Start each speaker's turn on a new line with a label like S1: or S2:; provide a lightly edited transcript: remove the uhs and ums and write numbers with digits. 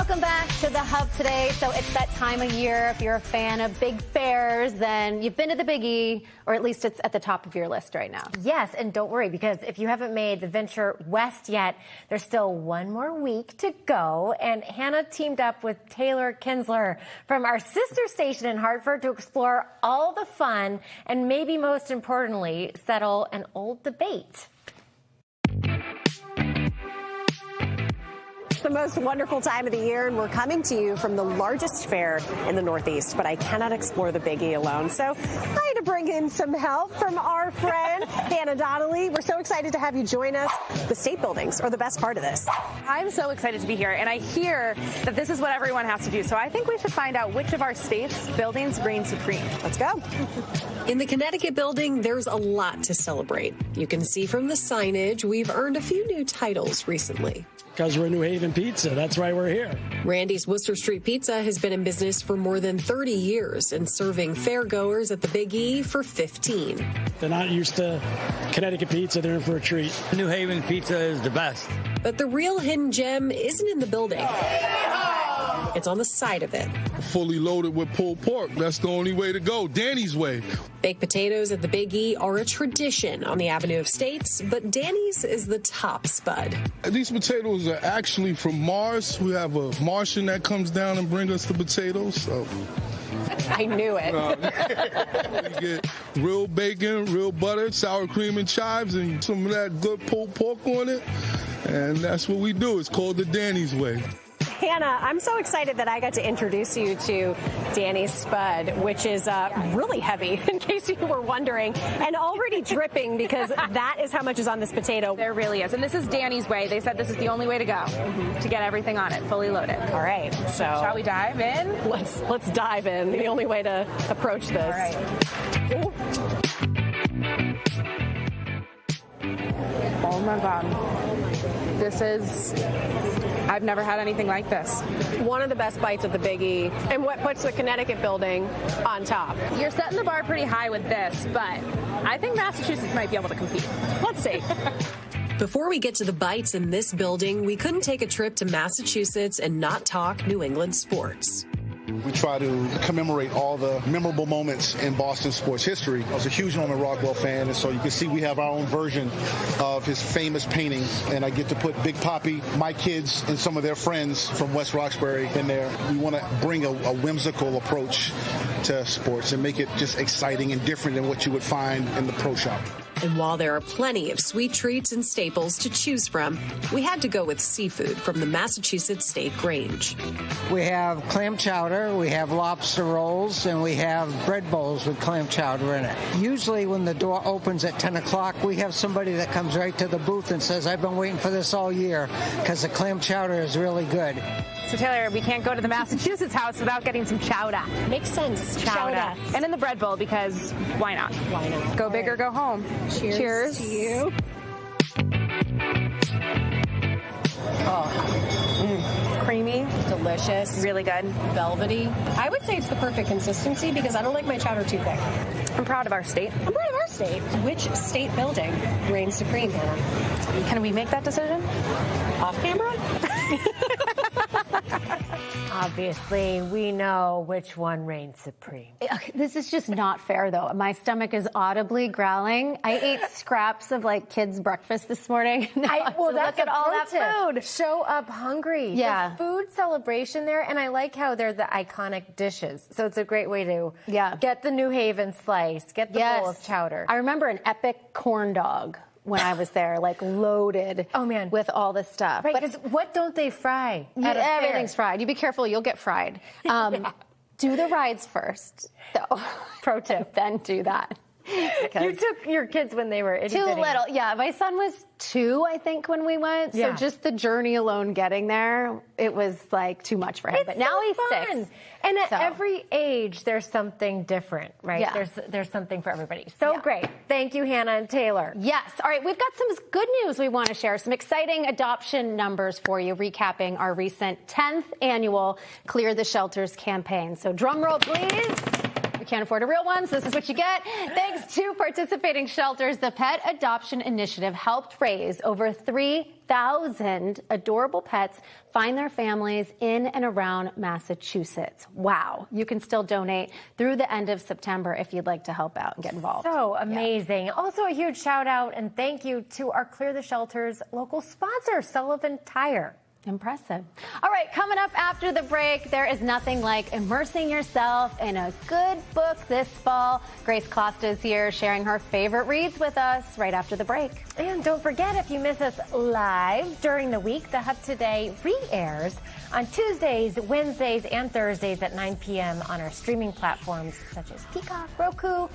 S1: Welcome back to the Hub today. So it's that time of year. If you're a fan of big fairs, then you've been to the Big E, or at least it's at the top of your list right now.
S2: Yes, and don't worry, because if you haven't made the venture west yet, there's still one more week to go. And Hannah teamed up with Taylor Kinzler from our sister station in Hartford to explore all the fun and maybe most importantly, settle an old debate.
S3: The most wonderful time of the year, and we're coming to you from the largest fair in the Northeast, but I cannot explore the Big E alone, so I had to bring in some help from our friend Hannah Donnelly. We're so excited to have you join us. The state buildings are the best part of this.
S4: I'm so excited to be here, and I hear that this is what everyone has to do, so I think we should find out which of our state's buildings reign supreme.
S3: Let's go.
S5: In the Connecticut building, there's a lot to celebrate. You can see from the signage we've earned a few new titles recently.
S6: Because we're New Haven Pizza. That's why we're here.
S5: Randy's Worcester Street Pizza has been in business for more than 30 years and serving fairgoers at the Big E for 15.
S6: They're not used to Connecticut pizza. They're in for a treat.
S7: New Haven Pizza is the best.
S5: But the real hidden gem isn't in the building. It's on the side of it.
S8: Fully loaded with pulled pork. That's the only way to go. Danny's way.
S5: Baked potatoes at the Big E are a tradition on the Avenue of States, but Danny's is the top spud.
S8: These potatoes are actually from Mars. We have a Martian that comes down and brings us the potatoes. So.
S3: I knew it.
S8: We get real bacon, real butter, sour cream and chives, and some of that good pulled pork on it. And that's what we do. It's called the Danny's way.
S3: Hannah, I'm so excited that I got to introduce you to Danny's Spud, which is really heavy, in case you were wondering, and already dripping because that is how much is on this potato.
S4: There really is. And this is Danny's way. They said this is the only way to go to get everything on it, fully loaded.
S3: All right. So
S4: shall we dive in?
S3: Let's dive in. The only way to approach this.
S4: All right. Ooh. Oh my God. This is, I've never had anything like this.
S3: One of the best bites at the Big E, and what puts the Connecticut building on top.
S4: You're setting the bar pretty high with this, but I think Massachusetts might be able to compete.
S3: Let's see.
S5: Before we get to the bites in this building, we couldn't take a trip to Massachusetts and not talk New England sports.
S9: We try to commemorate all the memorable moments in Boston sports history. I was a huge Norman Rockwell fan, and so you can see we have our own version of his famous painting, and I get to put Big Papi, my kids, and some of their friends from West Roxbury in there. We want to bring a whimsical approach to sports and make it just exciting and different than what you would find in the pro shop.
S5: And while there are plenty of sweet treats and staples to choose from, we had to go with seafood from the Massachusetts State Grange.
S10: We have clam chowder, we have lobster rolls, and we have bread bowls with clam chowder in it. Usually when the door opens at 10 o'clock, we have somebody that comes right to the booth and says, I've been waiting for this all year, because the clam chowder is really good.
S4: So Taylor, we can't go to the Massachusetts house without getting some chowder.
S3: Makes sense.
S4: Chowder. And in the bread bowl, because why not?
S3: Why not?
S4: Go big or go home.
S3: Cheers to you.
S4: Oh, creamy,
S3: delicious,
S4: really good,
S3: velvety. I would say it's the perfect consistency because I don't like my chowder too thick.
S4: I'm proud of our state.
S3: I'm proud of our state. Which state building reigns supreme, Hannah?
S4: Can we make that decision?
S3: Off camera?
S2: Obviously, we know which one reigns supreme.
S1: Okay, this is just not fair, though. My stomach is audibly growling. I ate scraps of, kids' breakfast this morning.
S2: Well, that's
S1: look at all that food.
S2: Show up hungry.
S1: Yeah.
S2: The food celebration there, and I like how they're the iconic dishes. So it's a great way to get the New Haven slice, get the bowl of chowder.
S1: I remember an epic corn dog when I was there, loaded with all this stuff.
S2: Right, because what don't they fry?
S1: Everything's fried. You be careful, you'll get fried. Do the rides first, though. Pro tip, then do that.
S2: You took your kids when they were itty-bitty.
S1: Too little. Yeah, my son was 2, I think, when we went. So just the journey alone getting there, it was too much for him. But now he's 6.
S2: And at every age, there's something different, right?
S1: Yeah.
S2: There's something for everybody. So great. Thank you, Hannah and Taylor.
S1: Yes. All right, we've got some good news we want to share. Some exciting adoption numbers for you, recapping our recent 10th annual Clear the Shelters campaign. So drum roll, please. can't afford a real one, so this is what you get. Thanks to participating shelters, the Pet Adoption Initiative helped raise over 3,000 adorable pets find their families in and around Massachusetts. Wow. You can still donate through the end of September if you'd like to help out and get involved.
S2: So amazing. Yeah. Also a huge shout out and thank you to our Clear the Shelters local sponsor, Sullivan Tire.
S1: Impressive. All right, coming up after the break, there is nothing like immersing yourself in a good book this fall. Grace Costa is here sharing her favorite reads with us right after the break.
S2: And don't forget, if you miss us live during the week, the Hub Today re-airs on Tuesdays, Wednesdays, and Thursdays at 9 p.m. on our streaming platforms such as Peacock, Roku,